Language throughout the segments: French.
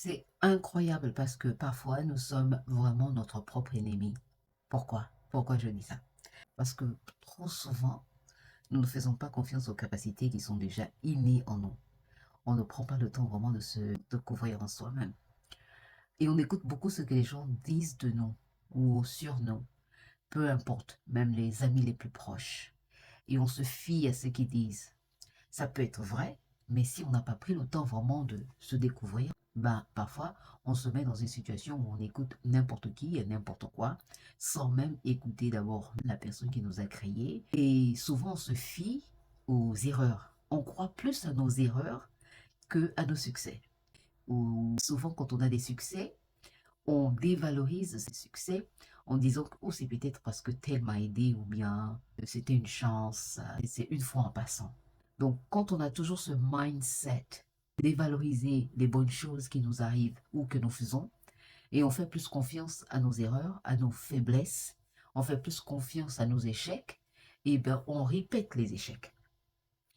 C'est incroyable parce que parfois nous sommes vraiment notre propre ennemi. Pourquoi? Pourquoi je dis ça? Parce que trop souvent, nous ne faisons pas confiance aux capacités qui sont déjà innées en nous. On ne prend pas le temps vraiment de se découvrir en soi-même. Et on écoute beaucoup ce que les gens disent de nous ou sur nous, peu importe, même les amis les plus proches. Et on se fie à ce qu'ils disent. Ça peut être vrai, mais si on n'a pas pris le temps vraiment de se découvrir, ben, parfois, on se met dans une situation où on écoute n'importe qui et n'importe quoi, sans même écouter d'abord la personne qui nous a créés. Et souvent, on se fie aux erreurs. On croit plus à nos erreurs que à nos succès. Ou souvent, quand on a des succès, on dévalorise ces succès en disant que oh, c'est peut-être parce que tel m'a aidé ou bien c'était une chance, c'est une fois en passant. Donc, quand on a toujours ce mindset dévaloriser les bonnes choses qui nous arrivent ou que nous faisons, et on fait plus confiance à nos erreurs, à nos faiblesses, on fait plus confiance à nos échecs, et bien on répète les échecs.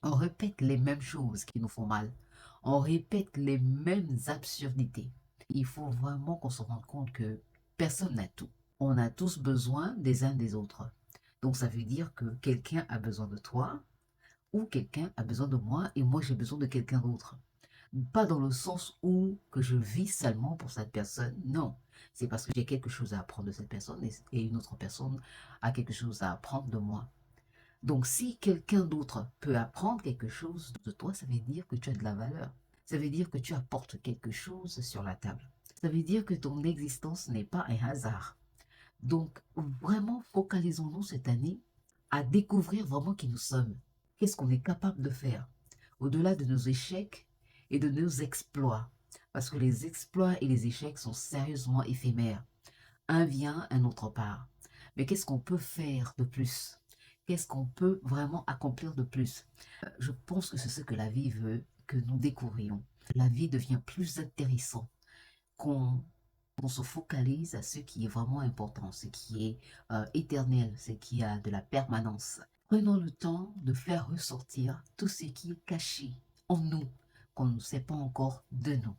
On répète les mêmes choses qui nous font mal. On répète les mêmes absurdités. Il faut vraiment qu'on se rende compte que personne n'a tout. On a tous besoin des uns des autres. Donc ça veut dire que quelqu'un a besoin de toi ou quelqu'un a besoin de moi et moi j'ai besoin de quelqu'un d'autre. Pas dans le sens où que je vis seulement pour cette personne. Non, c'est parce que j'ai quelque chose à apprendre de cette personne et une autre personne a quelque chose à apprendre de moi. Donc, si quelqu'un d'autre peut apprendre quelque chose de toi, ça veut dire que tu as de la valeur. Ça veut dire que tu apportes quelque chose sur la table. Ça veut dire que ton existence n'est pas un hasard. Donc, vraiment, focalisons-nous cette année à découvrir vraiment qui nous sommes. Qu'est-ce qu'on est capable de faire au-delà de nos échecs et de nos exploits. Parce que les exploits et les échecs sont sérieusement éphémères. Un vient, un autre part. Mais qu'est-ce qu'on peut faire de plus? Qu'est-ce qu'on peut vraiment accomplir de plus? Je pense que c'est ce que la vie veut que nous découvrions. La vie devient plus intéressante qu'on se focalise à ce qui est vraiment important, ce qui est éternel, ce qui a de la permanence. Prenons le temps de faire ressortir tout ce qui est caché en nous, qu'on ne sait pas encore de nous.